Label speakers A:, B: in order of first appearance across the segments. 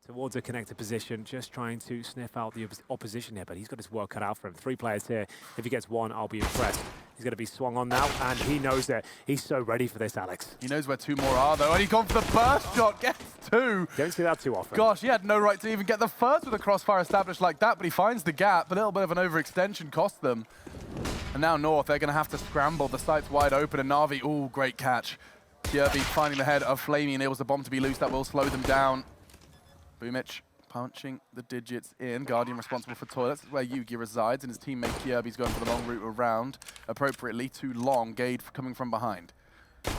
A: towards a connected position, just trying to sniff out the opposition here, but he's got his work cut out for him. 3 players here. If he gets 1, I'll be impressed. He's going to be swung on now, and he knows that. He's so ready for this, Alex.
B: He knows where 2 more are, though, and he's gone for the burst shot, gets 2.
A: Don't see that too often.
B: Gosh, he had no right to even get the first with a crossfire established like that, but he finds the gap. A little bit of an overextension cost them. And now North, they're going to have to scramble. The site's wide open, and Na'Vi, ooh, great catch. Kirby finding the head of Flamey, enables the bomb to be loose. That will slow them down. Boomich punching the digits in. Guardian responsible for toilets. That's where Yugi resides, and his teammate Kirby's going for the long route around. Appropriately, too long. Gade coming from behind. Good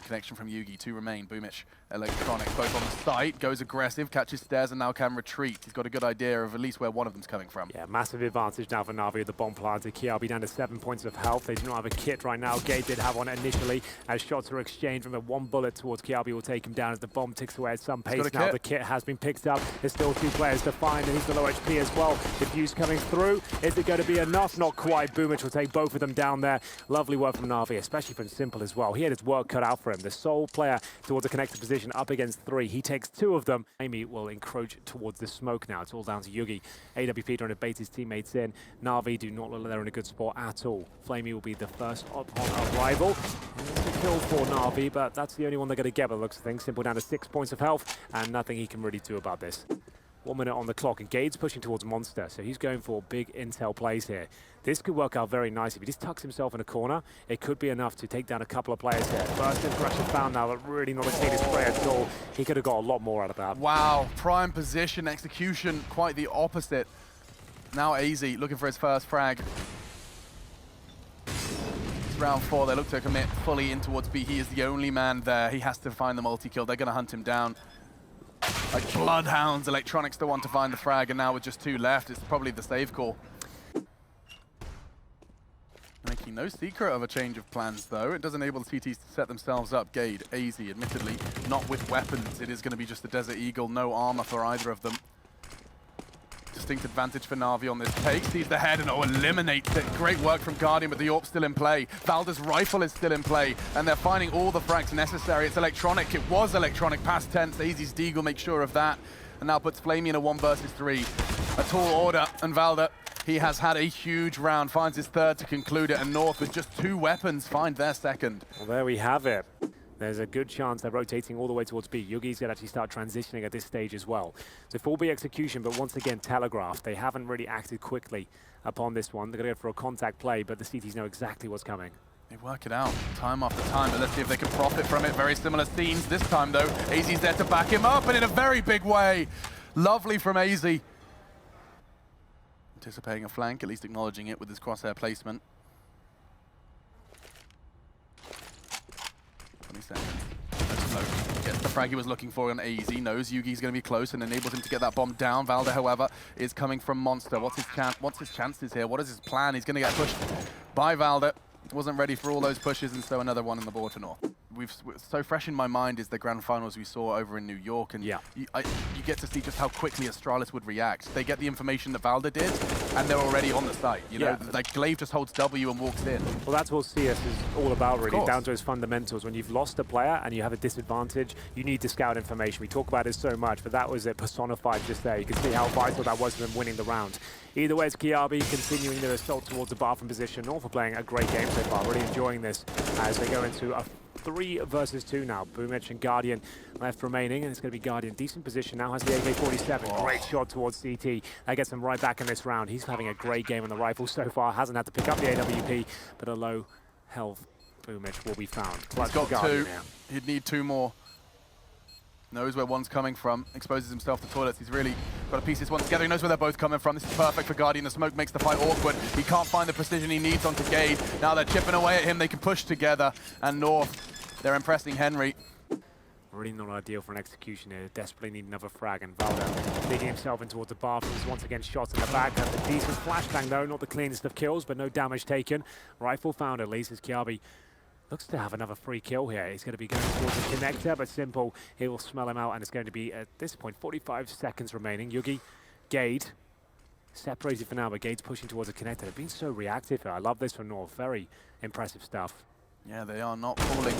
B: connection from Yugi. 2 remain. Boomich, Electronic, both on the site. Goes aggressive, catches stairs, and now can retreat. He's got a good idea of at least where one of them's coming from.
A: Yeah, massive advantage now for Na'Vi with the bomb planted. Kiabi down to 7 points of health. They do not have a kit right now. Gade did have one initially. As shots are exchanged from the 1 bullet towards Kiabi will take him down as the bomb ticks away at some pace now. The kit has been picked up. There's still 2 players to find, and he's the low HP as well. Diffuse coming through. Is it going to be enough? Not quite. Boomich will take both of them down there. Lovely work from Na'Vi, especially from Simple as well. He had his work cut out for him. The sole player towards a connected position up against 3. He takes 2 of them. Amy will encroach towards the smoke now. It's all down to Yugi. AWP trying to bait his teammates in. Na'Vi do not look like they're in a good spot at all. Flamey will be the first on arrival. It's a kill for Na'Vi, but that's the only one they're going to get by the looks of things. Simple down to 6 points of health, and nothing he can really do about this. 1 minute on the clock, and Gade's pushing towards Monster, so he's going for big intel plays here. This could work out very nicely. If he just tucks himself in a corner, it could be enough to take down a couple of players here. First impression found now, but really not a cleanest play at all. He could have got a lot more out of that.
B: Wow, prime position, execution, quite the opposite. Now AZ looking for his first frag. It's round 4, they look to commit fully in towards B. He is the only man there. He has to find the multi-kill. They're going to hunt him down. Like bloodhounds, Electronic's the one to find the frag, and now with just 2 left, it's probably the save call. Making no secret of a change of plans, though. It does enable the CTs to set themselves up. Gade, AZ, admittedly, not with weapons. It is going to be just the Desert Eagle, no armor for either of them. Distinct advantage for Na'Vi on this take. Sees the head and eliminates it. Great work from Guardian, but the AWP still in play. Valda's rifle is still in play, and they're finding all the frags necessary. It's Electronic. It was Electronic past tense. AZ's Deagle makes sure of that, and now puts Flamey in a 1 versus 3. A tall order, and Valda, he has had a huge round. Finds his 3rd to conclude it, and North with just 2 weapons find their 2nd.
A: Well, there we have it. There's a good chance they're rotating all the way towards B. Yugi's going to actually start transitioning at this stage as well. So full B execution, but once again telegraphed. They haven't really acted quickly upon this one. They're going to go for a contact play, but the CTs know exactly what's coming.
B: They work it out time after time, but let's see if they can profit from it. Very similar scenes this time, though. AZ's there to back him up, and in a very big way. Lovely from AZ. Anticipating a flank, at least acknowledging it with his crosshair placement. 20 seconds. Gets the frag he was looking for on AZ. Knows Yugi's going to be close and enables him to get that bomb down. Valda, however, is coming from Monster. What's his chances here? What is his plan? He's going to get pushed by Valda. Wasn't ready for all those pushes, and so another one in the board for North. So fresh in my mind is the grand finals we saw over in New York, and
A: yeah.
B: you get to see just how quickly Astralis would react. They get the information that Valda did, and they're already on the site. You know, like Glaive just holds W and walks in.
A: Well, that's what CS is all about, really, down to its fundamentals. When you've lost a player and you have a disadvantage, you need to scout information. We talk about it so much, but that was it personified just there. You can see how vital that was to them winning the round. Either way, it's Kiabi continuing their assault towards the bathroom position. North are playing a great game so far, really enjoying this as they go into a 3 versus 2 now. Boomich and Guardian left remaining, and it's going to be Guardian. Decent position now, has the AK-47. Great shot towards CT. That gets him right back in this round. He's having a great game on the rifle so far. Hasn't had to pick up the AWP, but a low health Boomich will be found.
B: He's got 2. He'd need 2 more. Knows where one's coming from, exposes himself to toilets. He's really got to piece this one together. He knows where they're both coming from. This is perfect for Guardian. The smoke makes the fight awkward. He can't find the precision he needs onto Gade. Now they're chipping away at him. They can push together. And North, they're impressing Henry.
A: Really not ideal for an execution here. Desperately need another frag, and Valda digging himself in towards the bathrooms. Once again, shots in the back. That's a decent flashbang though. Not the cleanest of kills, but no damage taken. Rifle found at least as Kiabi looks to have another free kill here. He's going to be going towards the connector, but Simple, he will smell him out, and it's going to be, at this point, 45 seconds remaining. Yugi, Gade, separated for now, but Gade's pushing towards the connector. They've been so reactive here. I love this from North. Very impressive stuff.
B: Yeah, they are not falling.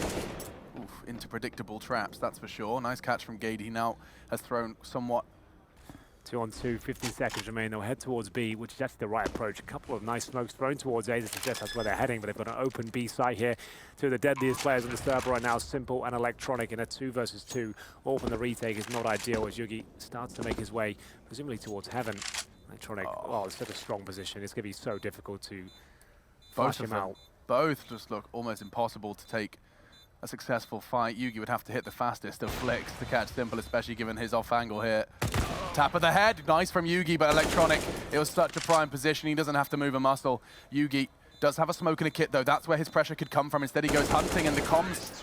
B: into predictable traps, that's for sure. Nice catch from Gade. He now has thrown somewhat.
A: 2-on-2, 15 seconds remain. They'll head towards B, which is actually the right approach. A couple of nice smokes thrown towards A to suggest that's where they're heading, but they've got an open B site here. Two of the deadliest players on the server right now, Simple and Electronic, in a 2 versus 2. All from the retake is not ideal as Yugi starts to make his way, presumably towards Heaven. Electronic, oh, it's such a strong position. It's going to be so difficult to flash him out.
B: Both just look almost impossible to take a successful fight. Yugi would have to hit the fastest of flicks to catch Simple, especially given his off angle here. Tap of the head, nice from Yugi, but Electronic, it was such a prime position, he doesn't have to move a muscle. Yugi does have a smoke and a kit though, that's where his pressure could come from. Instead he goes hunting, and the comms,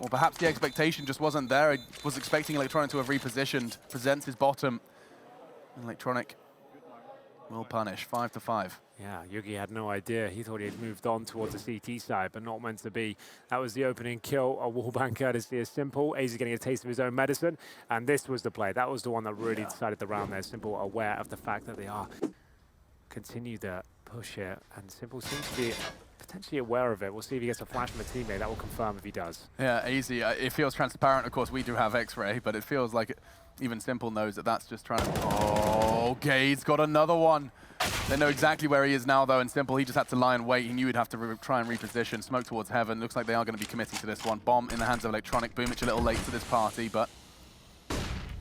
B: or perhaps the expectation just wasn't there. He was expecting Electronic to have repositioned, presents his bottom. Electronic will punish, 5-5.
A: Yeah, Yugi had no idea. He thought he had moved on towards the CT side, but not meant to be. That was the opening kill, a wallbang courtesy of Simple. AZ getting a taste of his own medicine, and this was the play. That was the one that really decided the round there. Simple aware of the fact that they are continue to push here, and Simple seems to be potentially aware of it. We'll see if he gets a flash from a teammate. That will confirm if he does. Yeah,
B: AZ, it feels transparent. Of course, we do have X-Ray, but it feels like even Simple knows that that's just trying to... Oh, Gade's got another one. They know exactly where he is now, though, and Simple, he just had to lie and wait. He knew he'd have to try and reposition. Smoke towards Heaven. Looks like they are going to be committing to this one. Bomb in the hands of Electronic. Boomich a little late to this party, but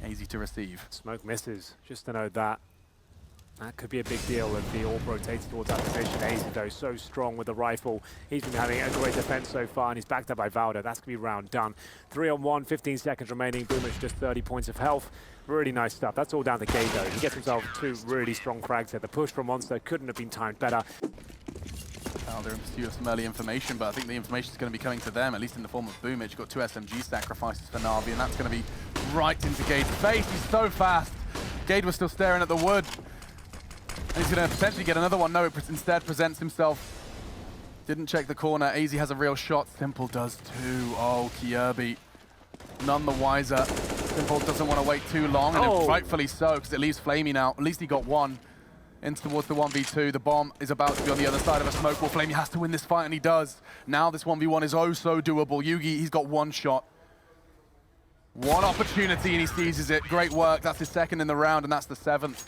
B: easy to receive.
A: Smoke misses, just to know that. That could be a big deal if the AWP rotates towards that position. AZ, though, so strong with the rifle. He's been having a great defense so far, and he's backed up by Valda. That's going to be round done. 3-on-1, 15 seconds remaining. Boomich just 30 points of health. Really nice stuff. That's all down to Gade, though. He gets himself 2 really strong frags here. The push from Monster couldn't have been timed better.
B: Valda in pursuit of some early information, but I think the information is going to be coming to them, at least in the form of Boomich. You've got 2 SMG sacrifices for Na'Vi, and that's going to be right into Gade's face. He's so fast. Gade was still staring at the wood. And he's going to potentially get another one. No, it instead presents himself. Didn't check the corner. AZ has a real shot. Simple does too. Oh, Kirby. None the wiser. Simple doesn't want to wait too long, and rightfully so, because it leaves Flamey now. At least he got one. In towards the 1v2. The bomb is about to be on the other side of a smoke wall. Flamey has to win this fight, and he does. Now this 1v1 is oh so doable. Yugi, he's got one shot. One opportunity, and he seizes it. Great work. That's his second in the round, and that's the 7th.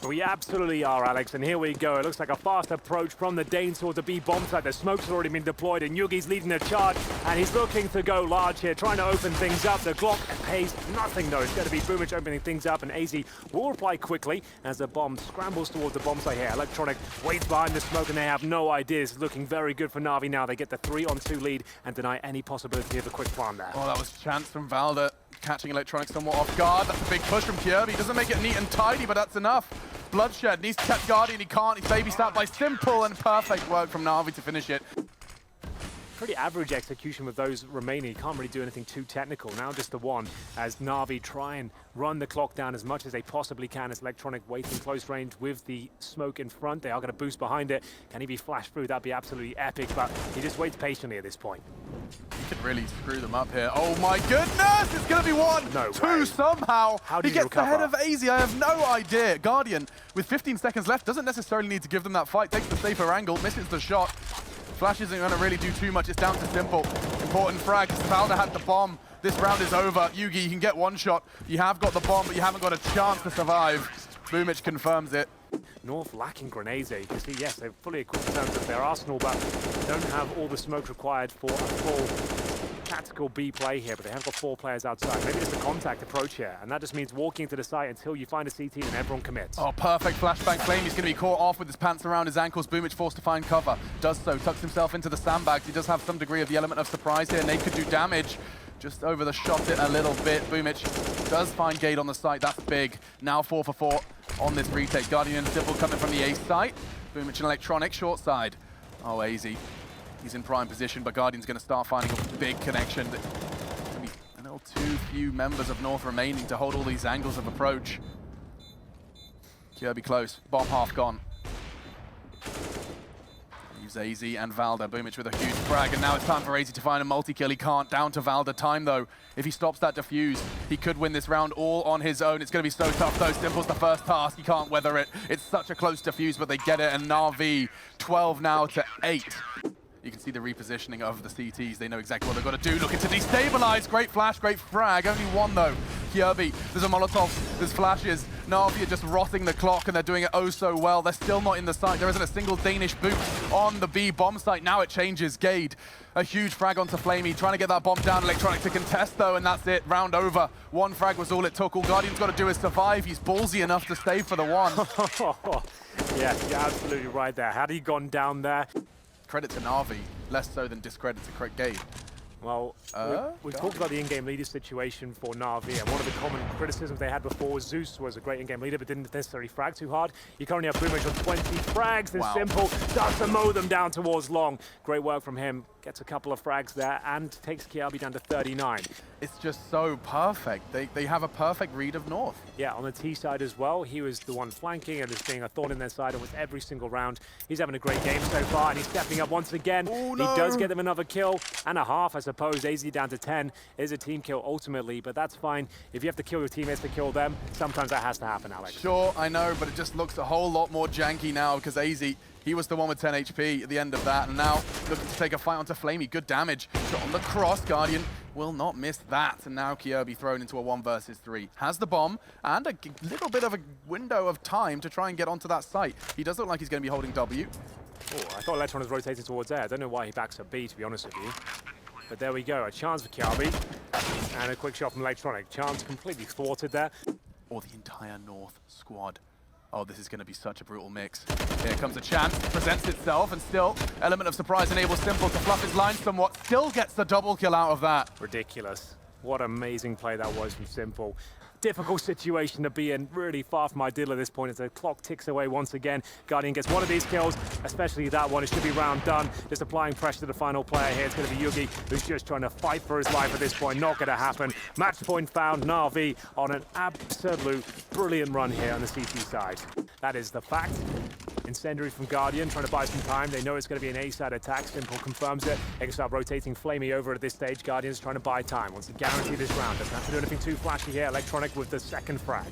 A: We absolutely are, Alex, and here we go. It looks like a fast approach from the Danes towards the B bomb site. The smoke's already been deployed, and Yugi's leading the charge, and he's looking to go large here, trying to open things up. The Glock pays nothing, though. It's going to be Boomich opening things up, and AZ will reply quickly as the bomb scrambles towards the bomb site here. Electronic waits behind the smoke, and they have no ideas. Looking very good for Na'Vi now. They get the 3-on-2 lead and deny any possibility of a quick farm there.
B: Oh, that was a chance from Valda, catching Electronic somewhat off guard. That's a big push from Kirby. He doesn't make it neat and tidy, but that's enough. Bloodshed needs to catch Guardian, he can't. He's babysat by Simple, and perfect work from Na'Vi to finish it.
A: Pretty average execution with those remaining. He can't really do anything too technical. Now just the one as Na'Vi try and run the clock down as much as they possibly can as Electronic waits in close range with the smoke in front. They are going to boost behind it. Can he be flashed through? That'd be absolutely epic, but he just waits patiently at this point.
B: He could really screw them up here. Oh my goodness! It's going to be 1,
A: no
B: 2
A: way.
B: somehow.
A: How did
B: he gets ahead of AZ. I have no idea. Guardian, with 15 seconds left, doesn't necessarily need to give them that fight. Takes the safer angle, misses the shot. Flash isn't going to really do too much. It's down to Simple. Important frag. Valda had the bomb. This round is over. Yugi, you can get one shot. You have got the bomb, but you haven't got a chance to survive. Boomich confirms it.
A: North lacking grenades there. You can see, yes, they're fully equipped in terms of their arsenal, but don't have all the smoke required for a full tactical B play here, but they have got 4 players outside. Maybe just a contact approach here, and that just means walking to the site until you find a CT and everyone commits.
B: Oh, perfect flashbang Flame. He's going to be caught off with his pants around his ankles. Boomich forced to find cover. Does so, tucks himself into the sandbags. He does have some degree of the element of surprise here. Nate could do damage. Just over the shot it a little bit. Boomich does find Gade on the site. That's big. Now 4 for 4 on this retake. Guardian and Simple coming from the A site. Boomich and Electronic, short side. Oh, AZ. He's in prime position, but Guardian's going to start finding a big connection. There's going to be a little too few members of North remaining to hold all these angles of approach. Kirby close. Bomb half gone. Leaves AZ and Valda. Boomich with a huge frag, and now it's time for AZ to find a multi-kill. He can't. Down to Valda. Time, though. If he stops that defuse, he could win this round all on his own. It's going to be so tough, though. Simple's the first task. He can't weather it. It's such a close defuse, but they get it, and Na'Vi 12 now to 8. You can see the repositioning of the CTs. They know exactly what they've got to do. Looking to destabilize. Great flash, great frag. Only one, though. Kirby, there's a Molotov, there's flashes. Na'Vi are just rotting the clock, and they're doing it oh so well. They're still not in the site. There isn't a single Danish boot on the B bomb site. Now it changes. Gade, a huge frag onto Flamey, trying to get that bomb down. Electronic to contest, though, and that's it. Round over. One frag was all it took. All Guardian's got to do is survive. He's ballsy enough to stay for the one.
A: Yes, you're absolutely right there. Had he gone down there?
B: Credit to Na'Vi, less so than discredit to Gade.
A: Well, we talked about the in-game leader situation for Na'Vi, and one of the common criticisms they had before was Zeus was a great in-game leader, but didn't necessarily frag too hard. You currently have Boomage on 20 frags, and Simple starts to mow them down towards long. Great work from him. Gets a couple of frags there and takes Kiabi down to 39.
B: It's just so perfect. They have a perfect read of North.
A: Yeah, on the T side as well, he was the one flanking and just being a thorn in their side almost every single round. He's having a great game so far, and he's stepping up once again.
B: Oh, no.
A: He does get them another kill and a half, I suppose. AZ down to 10 is a team kill ultimately, but that's fine. If you have to kill your teammates to kill them, sometimes that has to happen, Alex.
B: Sure, I know, but it just looks a whole lot more janky now because AZ, he was the one with 10 HP at the end of that, and now looking to take a fight onto Flamey. Good damage. Shot on the cross. Guardian will not miss that. And now Kirby thrown into a 1 versus 3. Has the bomb and a little bit of a window of time to try and get onto that site. He does look like he's going to be holding W.
A: Oh, I thought Electron was rotating towards A. I don't know why he backs up B, to be honest with you. But there we go. A chance for Kirby. And a quick shot from Electronic. Chance completely thwarted there.
B: Or the entire North squad. Oh, this is going to be such a brutal mix. Here comes a chance, presents itself, and still, element of surprise enables Simple to fluff his line somewhat. Still gets the double kill out of that.
A: Ridiculous. What amazing play that was from Simple. Difficult situation to be in, really far from ideal at this point as the clock ticks away once again. Guardian gets one of these kills, especially that one. It should be round done. Just applying pressure to the final player here. It's going to be Yugi, who's just trying to fight for his life at this point. Not going to happen. Match point found. Na'Vi on an absolute brilliant run here on the CT side. That is the fact. Incendiary from Guardian, trying to buy some time. They know it's going to be an A-side attack. Simple confirms it. They can start rotating Flamey over at this stage. Guardian's trying to buy time. Wants to guarantee this round. Doesn't have to do anything too flashy here. Electronic with the second frag.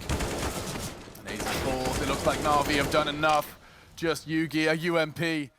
B: And AZ falls. It looks like Na'Vi have done enough. Just Yugi, a UMP.